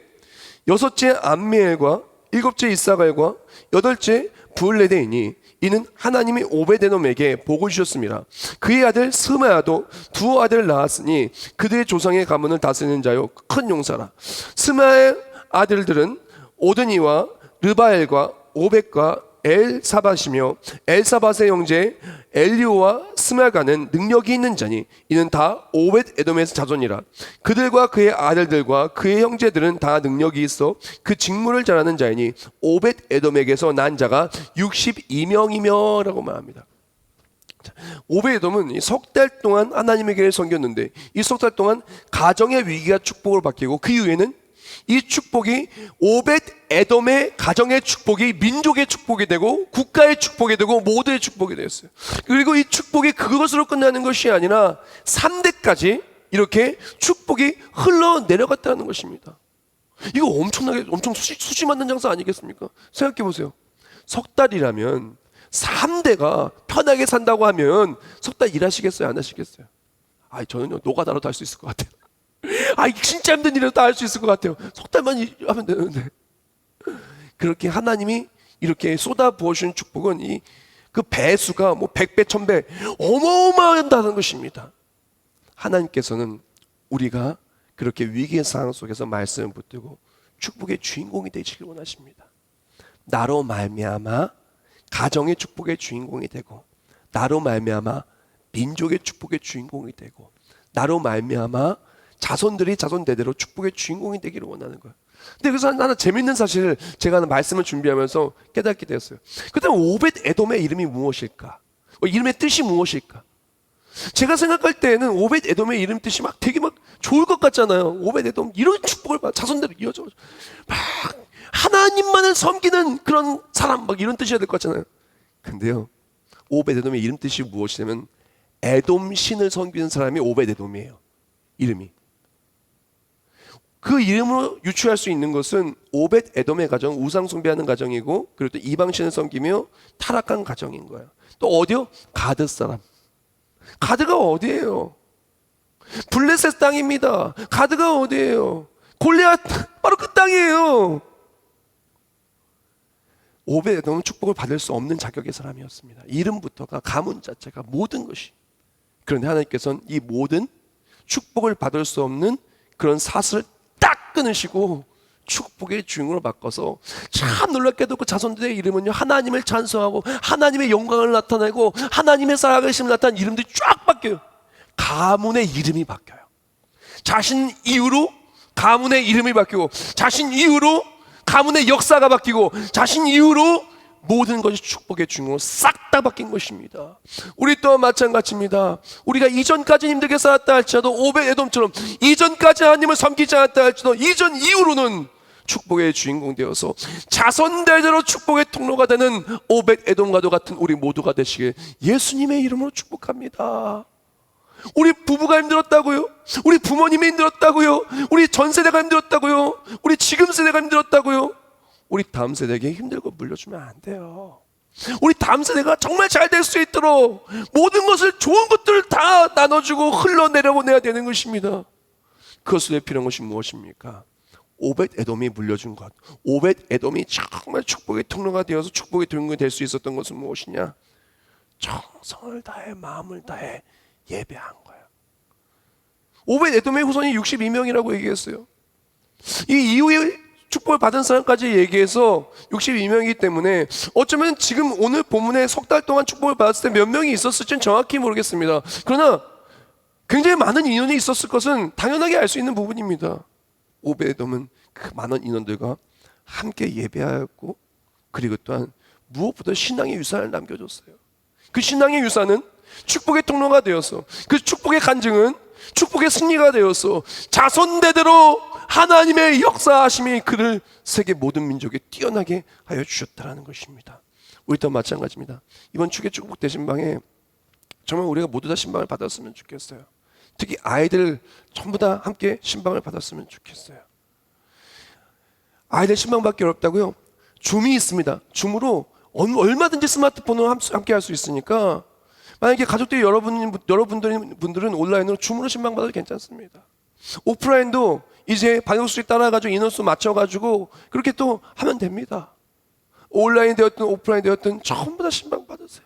6째 암미엘과 7째 이사갈과 8째 부을레데이니 이는 하나님이 오베데돔에게 복을 주셨습니다. 그의 아들 스마야도 2 아들을 낳았으니 그들의 조상의 가문을 다스리는 자요 큰 용사라. 스마야의 아들들은 오드니와 르바엘과 오벳과 엘사밧이며 엘사밧의 형제 엘리오와 스마가는 능력이 있는 자니 이는 다 오벳 에돔의 자손이라. 그들과 그의 아들들과 그의 형제들은 다 능력이 있어 그 직무를 잘하는 자이니 오벳 에돔에게서 난 자가 62명이며 라고 말합니다. 오벳 에돔은 석 달 동안 하나님의 길을 섬겼는데 이 석 달 동안 가정의 위기가 축복으로 바뀌고 그 이후에는 이 축복이 오벳 에돔의 가정의 축복이 민족의 축복이 되고 국가의 축복이 되고 모두의 축복이 되었어요. 그리고 이 축복이 그것으로 끝나는 것이 아니라 3대까지 이렇게 축복이 흘러내려갔다는 것입니다. 이거 엄청 수지 맞는 장사 아니겠습니까? 생각해 보세요. 석 달이라면 3대가 편하게 산다고 하면 석 달 일하시겠어요? 안 하시겠어요? 저는요 노가다로도 할 수 있을 것 같아요. 진짜 힘든 일이라도 다 할 수 있을 것 같아요. 석 달만 하면 되는데. 그렇게 하나님이 이렇게 쏟아 부어주신 축복은 그 배수가 뭐 100배, 1000배 어마어마하다는 것입니다. 하나님께서는 우리가 그렇게 위기의 상황 속에서 말씀을 붙들고 축복의 주인공이 되시길 원하십니다. 나로 말미암아 가정의 축복의 주인공이 되고, 나로 말미암아 민족의 축복의 주인공이 되고, 나로 말미암아 자손들이 자손대대로 축복의 주인공이 되기를 원하는 거예요. 근데 그래서 하나 재밌는 사실을 제가 말씀을 준비하면서 깨닫게 되었어요. 그다음 오벳 에돔의 이름이 무엇일까? 이름의 뜻이 무엇일까? 제가 생각할 때는 오벳 에돔의 이름 뜻이 되게 좋을 것 같잖아요. 오벳 에돔 이런 축복을 자손대로 이어져 막 하나님만을 섬기는 그런 사람 이런 뜻이어야 될 것 같잖아요. 근데요, 오벳 에돔의 이름 뜻이 무엇이냐면 에돔 신을 섬기는 사람이 오벳 에돔이에요. 이름이. 그 이름으로 유추할 수 있는 것은 오벳 에돔의 가정, 우상 숭배하는 가정이고, 그리고 또 이방신을 섬기며 타락한 가정인 거예요. 또 어디요? 가드 사람. 가드가 어디예요? 블레셋 땅입니다. 가드가 어디예요? 골리앗 바로 그 땅이에요. 오벳 에돔은 축복을 받을 수 없는 자격의 사람이었습니다. 이름부터가 가문 자체가 모든 것이. 그런데 하나님께서는 이 모든 축복을 받을 수 없는 그런 사슬을 딱 끊으시고 축복의 주인으로 바꿔서 참 놀랍게도 그 자손들의 이름은요, 하나님을 찬송하고 하나님의 영광을 나타내고 하나님의 살아계심을 나타내는 이름들이 쫙 바뀌어요. 가문의 이름이 바뀌어요. 자신 이후로 가문의 이름이 바뀌고, 자신 이후로 가문의 역사가 바뀌고, 자신 이후로 모든 것이 축복의 주인공으로 싹 다 바뀐 것입니다. 우리 또한 마찬가지입니다. 우리가 이전까지 힘들게 살았다 할지라도 오벳 에돔처럼 이전까지 하나님을 섬기지 않았다 할지라도 이전 이후로는 축복의 주인공 되어서 자손대대로 축복의 통로가 되는 오벳 에돔과도 같은 우리 모두가 되시길 예수님의 이름으로 축복합니다. 우리 부부가 힘들었다고요? 우리 부모님이 힘들었다고요? 우리 전 세대가 힘들었다고요? 우리 지금 세대가 힘들었다고요? 우리 다음 세대에게 힘들고 물려주면 안 돼요. 우리 다음 세대가 정말 잘 될 수 있도록 모든 것을, 좋은 것들을 다 나눠주고 흘러내려보내야 되는 것입니다. 그것을 위해 필요한 것이 무엇입니까? 오벳 에돔이 물려준 것, 오벳 에돔이 정말 축복의 통로가 되어서 축복의 주인공이 될 수 있었던 것은 무엇이냐? 정성을 다해 마음을 다해 예배한 거예요. 오벳 에돔의 후손이 62명이라고 얘기했어요. 이 이후에 축복을 받은 사람까지 얘기해서 62명이기 때문에 어쩌면 지금 오늘 본문에 석 달 동안 축복을 받았을 때 몇 명이 있었을지는 정확히 모르겠습니다. 그러나 굉장히 많은 인원이 있었을 것은 당연하게 알 수 있는 부분입니다. 오벳 에돔은 그 많은 인원들과 함께 예배하였고, 그리고 또한 무엇보다 신앙의 유산을 남겨줬어요. 그 신앙의 유산은 축복의 통로가 되어서, 그 축복의 간증은 축복의 승리가 되어서 자손대대로 하나님의 역사하심이 그를 세계 모든 민족에 뛰어나게 하여 주셨다는 것입니다. 우리 또한 마찬가지입니다. 이번 축의 축복 대신방에 정말 우리가 모두 다 신방을 받았으면 좋겠어요. 특히 아이들 전부 다 함께 신방을 받았으면 좋겠어요. 아이들 신방 받기 어렵다고요? 줌이 있습니다. 줌으로 얼마든지 스마트폰으로 함께 할 수 있으니까, 만약에 가족들이 여러분들은 온라인으로 줌으로 신방 받아도 괜찮습니다. 오프라인도 이제 방역수칙 따라가지고 인원수 맞춰가지고 그렇게 또 하면 됩니다. 온라인 되었든 오프라인 되었든 전부 다 신방 받으세요.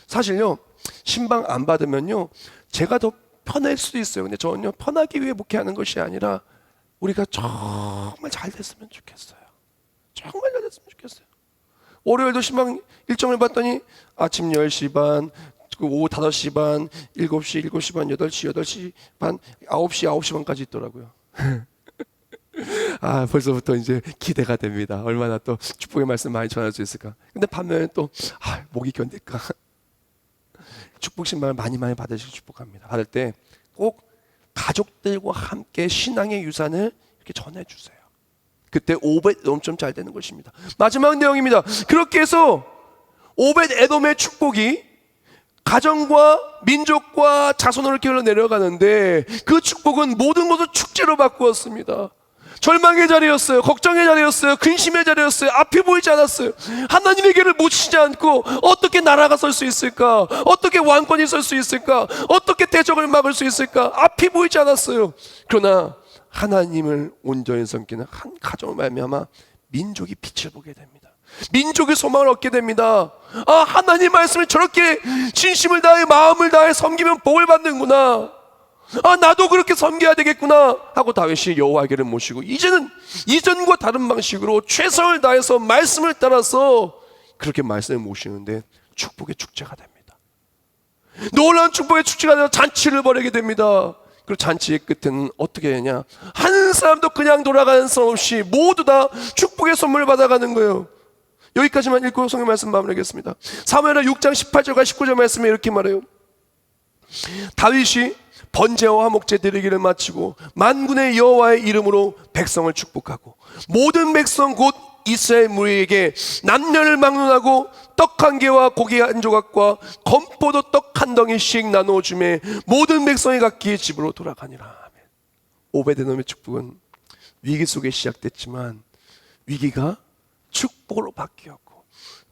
사실요, 신방 안 받으면요, 제가 더 편할 수도 있어요. 근데 저는요, 편하기 위해 목회하는 것이 아니라 우리가 정말 잘 됐으면 좋겠어요. 정말 잘 됐으면 좋겠어요. 월요일도 신방 일정을 봤더니 아침 10시 반, 오후 5시 반, 7시, 7시 반, 8시, 8시 반, 9시, 9시 반까지 있더라고요. 벌써부터 이제 기대가 됩니다. 얼마나 또 축복의 말씀 많이 전할 수 있을까. 근데 반면에 또 목이 견딜까. 축복 신방을 많이 받으시고 축복합니다. 받을 때 꼭 가족들과 함께 신앙의 유산을 이렇게 전해주세요. 그때 오벳 에돔처럼 잘 되는 것입니다. 마지막 내용입니다. 그렇게 해서 오벳 에돔의 축복이 가정과 민족과 자손으로 이렇게 내려가는데, 그 축복은 모든 것을 축제로 바꾸었습니다. 절망의 자리였어요. 걱정의 자리였어요. 근심의 자리였어요. 앞이 보이지 않았어요. 하나님의 길을 묻히지 않고 어떻게 나라가 설 수 있을까? 어떻게 왕권이 설 수 있을까? 어떻게 대적을 막을 수 있을까? 앞이 보이지 않았어요. 그러나 하나님을 온전히 섬기는 한 가정을 말미암아 민족이 빛을 보게 됩니다. 민족의 소망을 얻게 됩니다. 하나님 말씀을 저렇게 진심을 다해 마음을 다해 섬기면 복을 받는구나. 나도 그렇게 섬겨야 되겠구나 하고 다윗이 여호와에게를 모시고 이제는 이전과 다른 방식으로 최선을 다해서 말씀을 따라서 그렇게 말씀을 모시는데 축복의 축제가 됩니다. 놀라운 축복의 축제가 되어 잔치를 벌이게 됩니다. 그리고 잔치의 끝에는 어떻게 되냐, 한 사람도 그냥 돌아가는 사람 없이 모두 다 축복의 선물을 받아가는 거예요. 여기까지만 읽고 성경 말씀 마무리하겠습니다. 사무엘하 6장 18절과 19절 말씀에 이렇게 말해요. 다윗이 번제와 화목제 드리기를 마치고 만군의 여호와의 이름으로 백성을 축복하고 모든 백성 곧 이스라엘 무리에게 남녀를 막론하고 떡 한 개와 고기 한 조각과 건포도 떡 한 덩이씩 나누어 주매 모든 백성이 각기 집으로 돌아가니라. 아멘. 오베데돔의 축복은 위기 속에 시작됐지만 위기가 축복으로 바뀌었고,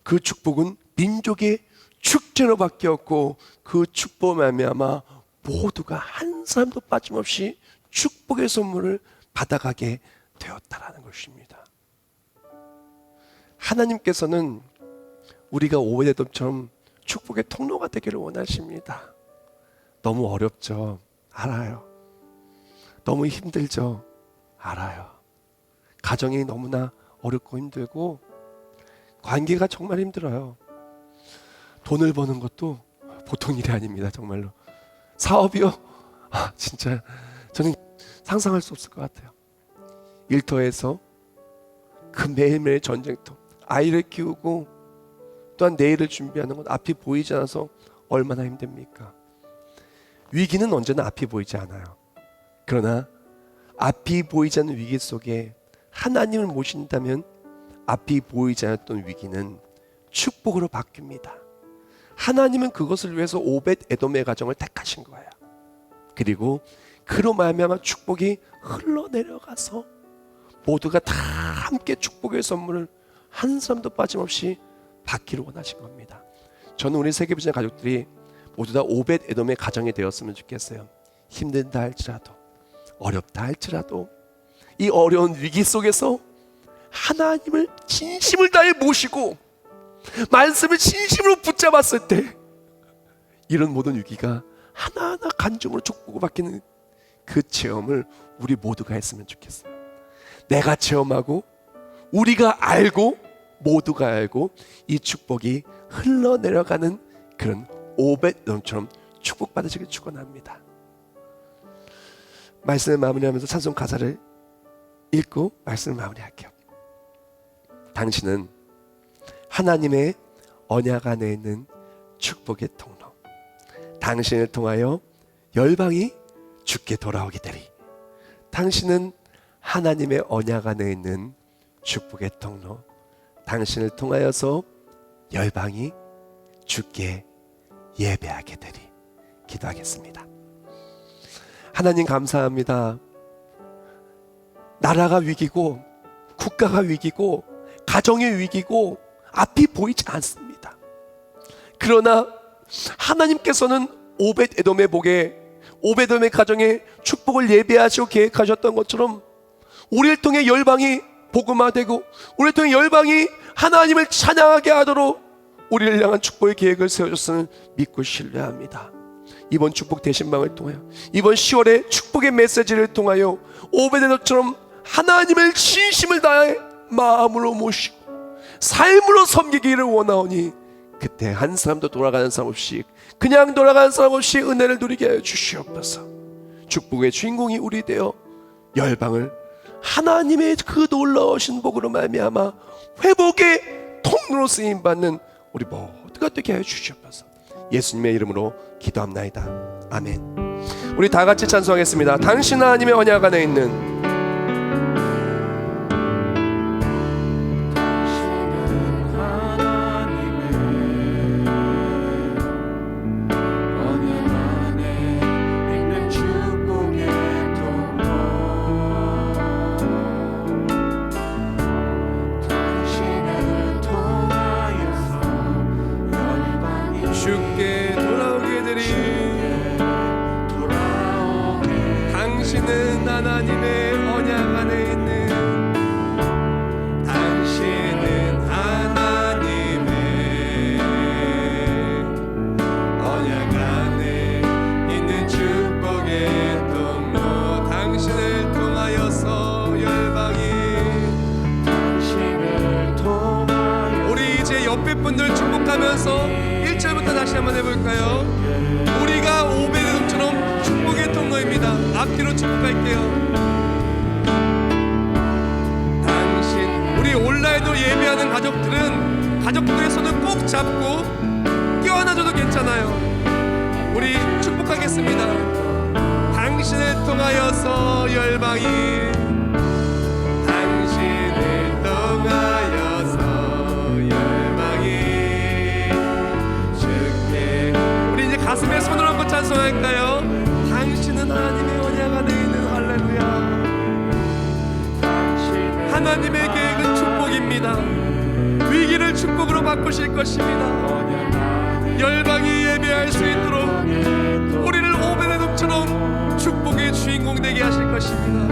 그 축복은 민족의 축제로 바뀌었고, 그 축복을 말미암아 모두가 한 사람도 빠짐없이 축복의 선물을 받아가게 되었다라는 것입니다. 하나님께서는 우리가 오베데돔처럼 축복의 통로가 되기를 원하십니다. 너무 어렵죠? 알아요. 너무 힘들죠? 알아요. 가정이 너무나 어렵고 힘들고 관계가 정말 힘들어요. 돈을 버는 것도 보통 일이 아닙니다. 정말로. 사업이요? 진짜 저는 상상할 수 없을 것 같아요. 일터에서 그 매일매일 전쟁터, 아이를 키우고 또한 내일을 준비하는 것, 앞이 보이지 않아서 얼마나 힘듭니까? 위기는 언제나 앞이 보이지 않아요. 그러나 앞이 보이지 않는 위기 속에 하나님을 모신다면 앞이 보이지 않았던 위기는 축복으로 바뀝니다. 하나님은 그것을 위해서 오벳 에돔의 가정을 택하신 거예요. 그리고 그로 말미암아 축복이 흘러내려가서 모두가 다 함께 축복의 선물을 한 사람도 빠짐없이 받기를 원하신 겁니다. 저는 우리 세계비전 가족들이 모두 다 오벳 에돔의 가정이 되었으면 좋겠어요. 힘든다 할지라도, 어렵다 할지라도 이 어려운 위기 속에서 하나님을 진심을 다해 모시고 말씀을 진심으로 붙잡았을 때 이런 모든 위기가 하나하나 간증으로 축복을 바뀌는 그 체험을 우리 모두가 했으면 좋겠어요. 내가 체험하고 우리가 알고 모두가 알고 이 축복이 흘러내려가는 그런 오벳 에돔처럼 축복받으시길 축원합니다. 말씀을 마무리하면서 찬송 가사를 읽고 말씀을 마무리할게요. 당신은 하나님의 언약 안에 있는 축복의 통로, 당신을 통하여 열방이 주께 돌아오게 되리. 당신은 하나님의 언약 안에 있는 축복의 통로, 당신을 통하여서 열방이 주께 예배하게 되리. 기도하겠습니다. 하나님 감사합니다. 나라가 위기고 국가가 위기고 가정이 위기고 앞이 보이지 않습니다. 그러나 하나님께서는 오벳 에돔의 복에, 오벳 에돔의 가정에 축복을 예배하시고 계획하셨던 것처럼 우리를 통해 열방이 복음화되고 우리를 통해 열방이 하나님을 찬양하게 하도록 우리를 향한 축복의 계획을 세워줬음을 믿고 신뢰합니다. 이번 축복 대신방을 통하여, 이번 10월의 축복의 메시지를 통하여 오벳 에돔처럼 하나님을 진심을 다해 마음으로 모시고 삶으로 섬기기를 원하오니 그때 한 사람도 돌아가는 사람 없이, 그냥 돌아가는 사람 없이 은혜를 누리게 하여 주시옵소서. 축복의 주인공이 우리 되어 열방을 하나님의 그 놀라우신 복으로 말미암아 회복의 통로로 쓰임받는 우리 모두가 되게 하여 주시옵소서. 예수님의 이름으로 기도합나이다. 아멘. 우리 다 같이 찬송하겠습니다. 당신 하나님의 언약 안에 있는 주께 돌아오게 되리. 당신은 하나님의 언약 안에 있는, 당신은 하나님의 언약 안에 있는 축복의 통로. 당신을 통하여서 열방이, 당신을 통하여. 우리 이제 옆에 분들 축복하면서 1절부터 다시 한번 해볼까요? 우리가 오베드돔처럼 축복의 통로입니다. 앞뒤로 축복할게요. 당신, 우리 온라인으로 예배하는 가족들의 손을 꼭 잡고 껴안아줘도 괜찮아요. 우리 축복하겠습니다. 당신을 통하여서 열방이, 당신을 통하여서 가슴에 손을 얹고 찬송할까요? 당신은 하나님의 언약 안에 있는. 할렐루야. 하나님의 계획은 축복입니다. 위기를 축복으로 바꾸실 것입니다. 열방이 예배할 수 있도록 우리를 오베데돔처럼 축복의 주인공 되게 하실 것입니다.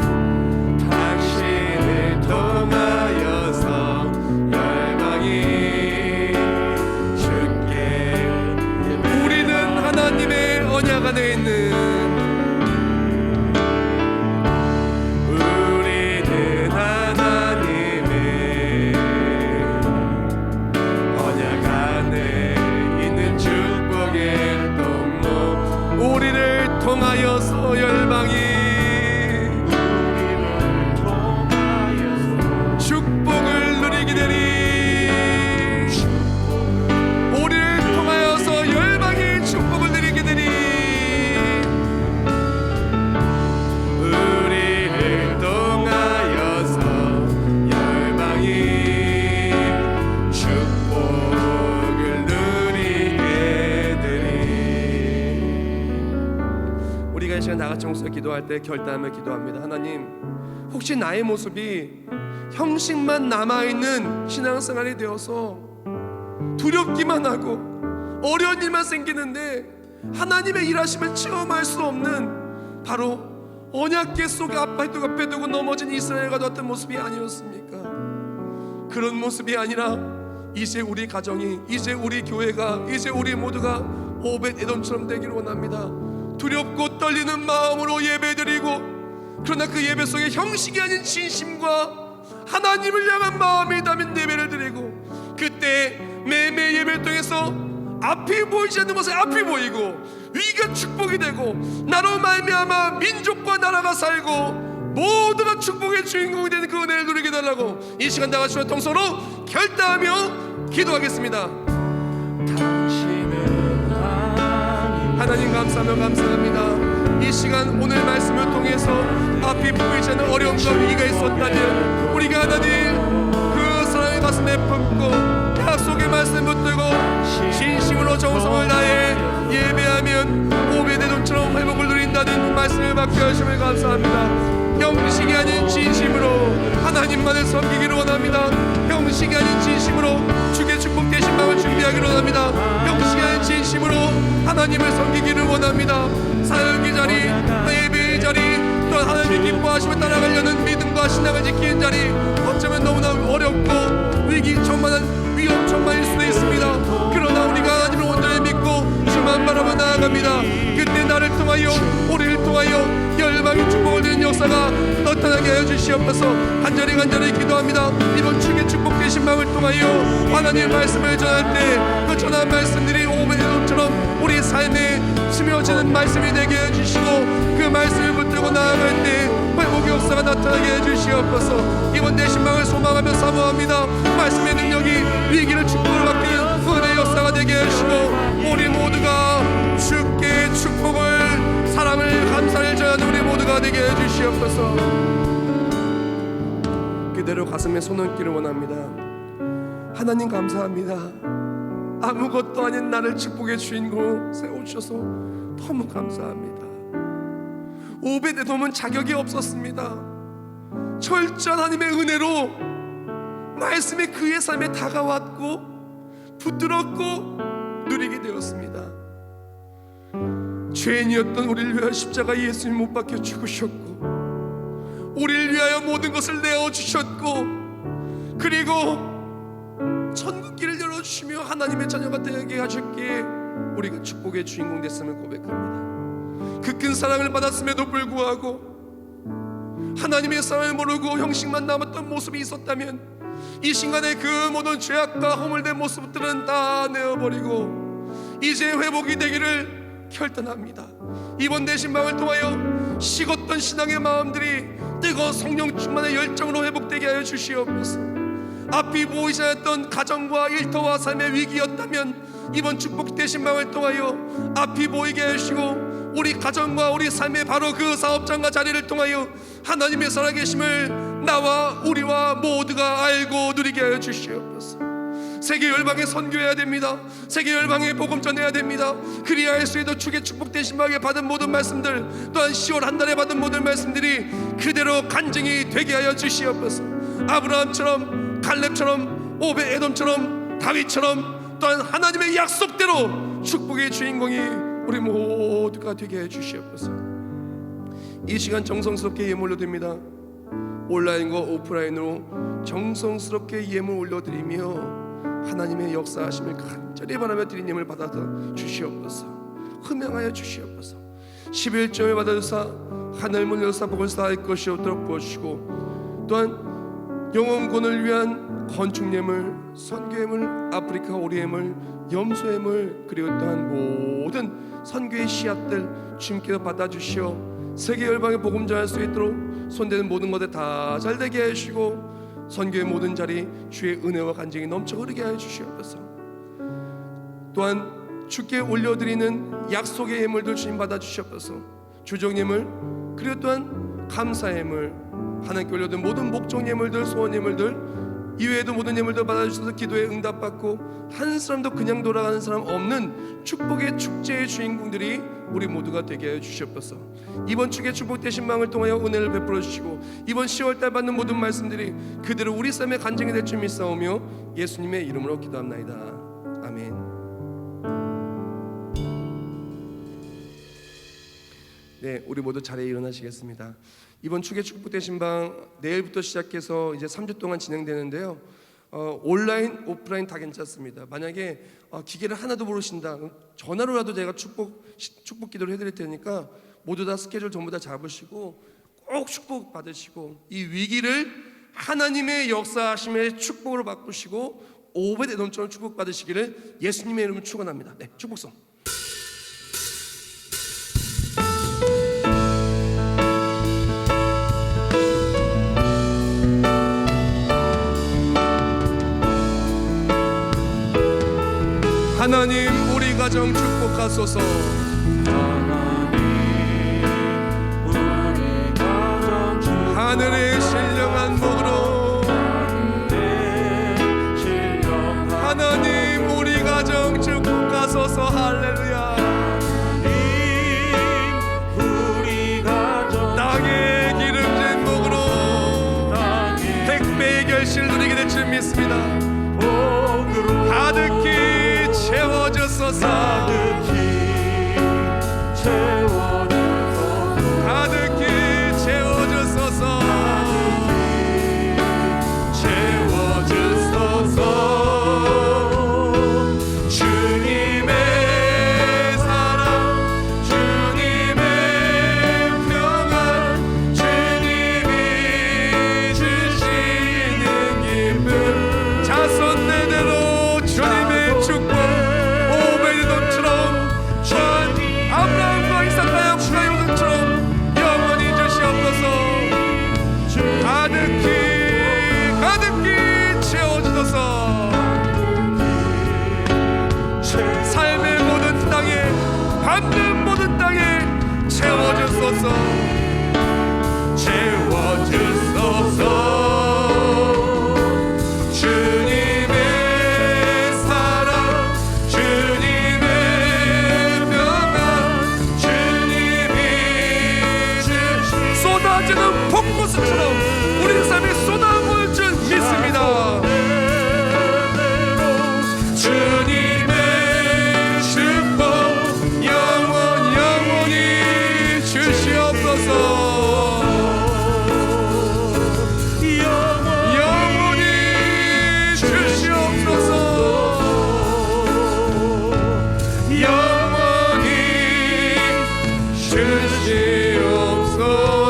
당신을 통하여서 열방이, 하나님의 언약 안에 있는, 우리는 하나님의 언약 안에 있는 축복의 통로. 우리를 통하여서 열방이 축복을 누리게 되리. 이 시간 다 같이 목소리 기도할 때 결단하며 기도합니다. 하나님, 혹시 나의 모습이 형식만 남아있는 신앙생활이 되어서 두렵기만 하고 어려운 일만 생기는데 하나님의 일하심을 체험할 수 없는, 바로 언약궤 속에 앞에 두고 넘어진 이스라엘과 같은 모습이 아니었습니까? 그런 모습이 아니라 이제 우리 가정이, 이제 우리 교회가, 이제 우리 모두가 오벳에돔처럼 되기를 원합니다. 두렵고 떨리는 마음으로 예배드리고, 그러나 그 예배 속에 형식이 아닌 진심과 하나님을 향한 마음이 담은 예배를 드리고, 그때 매매 예배를 통해서 앞이 보이지 않는 것에 앞이 보이고 위가 축복이 되고, 나로 말미암아 민족과 나라가 살고 모두가 축복의 주인공이 되는 그 은혜를 누리게 달라고 이 시간 다 같이 통성으로 결단하며 기도하겠습니다. 하나님 감사하며 감사합니다. 이 시간 오늘 말씀을 통해서 앞이 보이지 않는 어려움과 위기가 있었다면 우리가 하나님 그 사랑의 가슴에 품고 약속의 말씀 붙들고 진심으로 정성을 다해 예배하면 오베데돔처럼 회복을 누린다는 말씀을 받게 하심을 감사합니다. 형식이 아닌 진심으로 하나님만을 섬기기를 원합니다. 형식이 아닌 진심으로 주의 축복 되신 마음을 준비하기를 원합니다. 형식이 아닌 진심으로 하나님을 섬기기를 원합니다. 사역의 자리, 예배의 자리, 또 하나님의 기뻐하심을 따라가려는 믿음과 신앙을 지키는 자리, 어쩌면 너무나 어렵고 위기 충만한 위험 충만일 수도 있습니다. 그러나 우리가 하나님을 온전히 믿고 주만 바라보며 나아갑니다. 그때 나를 통하여 우리를 통하여 열방 하나님의 축복을 드리는 역사가 나타나게 하여 주시옵소서. 간절히 기도합니다. 이번 주의 축복되신 마음을 통하여 하나님의 말씀을 전할 때 그 전한 말씀들이 오베드돔처럼 우리 삶에 스며지는 말씀이 되게 해주시고 그 말씀을 붙들고 나아갈 때 회복의 역사가 나타나게 해주시옵소서. 이번 내 신방을 소망하며 사모합니다. 말씀의 능력이 위기를 축복을 바뀌는 은혜의 역사가 되게 해주시고 우리 모두가 주께 축복을 사랑을 감사를 전하는 우리 모두가 되게 해주시옵소서. 그대로 가슴에 손 얹기를 원합니다. 하나님 감사합니다. 아무것도 아닌 나를 축복의 주인공 세워주셔서 너무 감사합니다. 오베데돔은 자격이 없었습니다. 철저한 하나님의 은혜로 말씀이 그의 삶에 다가왔고 붙들었고 누리게 되었습니다. 죄인이었던 우리를 위하여 십자가 예수님 못 박혀 죽으셨고 우리를 위하여 모든 것을 내어주셨고 그리고 천국길을 열어주시며 하나님의 자녀가 되게 하셨기에 우리가 축복의 주인공 됐음을 고백합니다. 그 큰 사랑을 받았음에도 불구하고 하나님의 사랑을 모르고 형식만 남았던 모습이 있었다면 이 순간에 그 모든 죄악과 허물된 모습들은 다 내어버리고 이제 회복이 되기를 결단합니다. 이번 내 신방을 통하여 식었던 신앙의 마음들이 뜨거운 성령 충만의 열정으로 회복되게 하여 주시옵소서. 앞이 보이지 않았던 가정과 일터와 삶의 위기였다면 이번 축복된 신방을 통하여 앞이 보이게 해주시고 우리 가정과 우리 삶의 바로 그 사업장과 자리를 통하여 하나님의 살아계심을 나와 우리와 모두가 알고 누리게 하여 주시옵소서. 세계 열방에 선교해야 됩니다. 세계 열방에 복음 전해야 됩니다. 그리하여서도 주의 축복된 신방에 받은 모든 말씀들 또한 10월 한 달에 받은 모든 말씀들이 그대로 간증이 되게 하여 주시옵소서. 아브라함처럼 갈렙처럼 오베에돔처럼 다윗처럼 또한 하나님의 약속대로 축복의 주인공이 우리 모두가 되게 해주시옵소서. 이 시간 정성스럽게 예물 올려드립니다. 온라인과 오프라인으로 정성스럽게 예물 올려드리며 하나님의 역사하심을 간절히 바라며 드린 예물 받아 주시옵소서. 흠양하여 주시옵소서. 11점을 받아주사 하늘문 열사 복을 쌓을 것이 없도록 부어주시고 또한 영혼권을 위한 건축예물, 선교예물, 아프리카 오리예물, 염소예물 그리고 또한 모든 선교의 씨앗들 주님께서 받아주시어 세계 열방에 복음 전할 수 있도록 손대는 모든 것에 다 잘되게 해주시고 선교의 모든 자리 주의 은혜와 간증이 넘쳐 흐르게 하여 주시옵소서. 또한 주께 올려드리는 약속의 예물들 주님 받아주시옵소서. 주정예물 그리고 또한 감사예물 하나님께 올려드린 모든 목적 예물들 소원 예물들 이외에도 모든 예물들 받아주셔서 기도에 응답받고 한 사람도 그냥 돌아가는 사람 없는 축복의 축제의 주인공들이 우리 모두가 되게 하여 주시옵소서. 이번 축의 축복된 신방을 통하여 은혜를 베풀어 주시고 이번 10월달 받는 모든 말씀들이 그대로 우리 삶의 간증이 될 줄 믿사오며 예수님의 이름으로 기도합나이다. 아멘. 네, 우리 모두 자리에 일어나시겠습니다. 이번 축의 축복된 신방 내일부터 시작해서 이제 3주 동안 진행되는데요. 온라인, 오프라인 다 괜찮습니다. 만약에 기계를 하나도 모르신다, 전화로라도 제가 축복 기도를 해드릴 테니까 모두 다 스케줄 전부 다 잡으시고 꼭 축복 받으시고 이 위기를 하나님의 역사하심의 축복으로 바꾸시고 오베데돔처럼 축복 받으시기를 예수님의 이름으로 축원합니다. 네, 축복성. 하나님 우리 가정 축복하소서. 하늘의 신령한 복으로 하나님 우리 가정 축복하소서. 할렐루야. 땅의 기름진 복으로 백배의 결실을 누리게 될 줄 믿습니다. 가득히 채워주소서. 가득히 채워주소서. 밟는 모든 땅에 채워주소서. 채워주소서. 주님의 사랑, 주님의 평안, 주님이 주신 쏟아지는 폭포수처럼 우리 삶에 쏟아부을 줄 믿습니다. 주님의 축복 영원히 주시옵소서. 영원히 주시옵소서. 영원히 주시옵소서.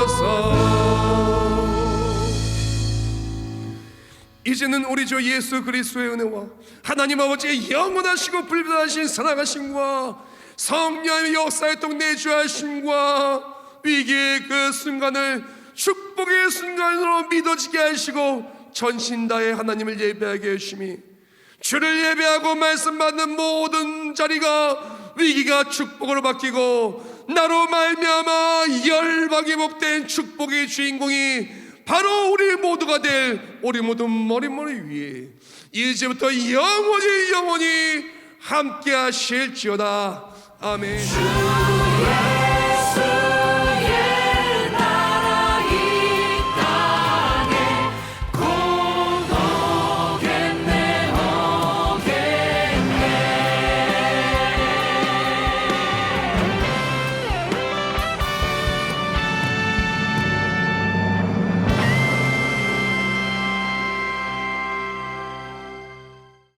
이제는 우리 주 예수 그리스도의 은혜와 하나님 아버지의 영원하시고 불변하신 사랑하심과 성령의 역사의 동 내주하심과 위기의 그 순간을 축복의 순간으로 믿어지게 하시고 전신 다해 하나님을 예배하게 하심이 주를 예배하고 말씀 받는 모든 자리가 위기가 축복으로 바뀌고 나로 말미암아 열방이 복된 축복의 주인공이 바로 우리 모두가 될 우리 모두 머리머리 위에 이제부터 영원히 함께 하실지어다. 아멘.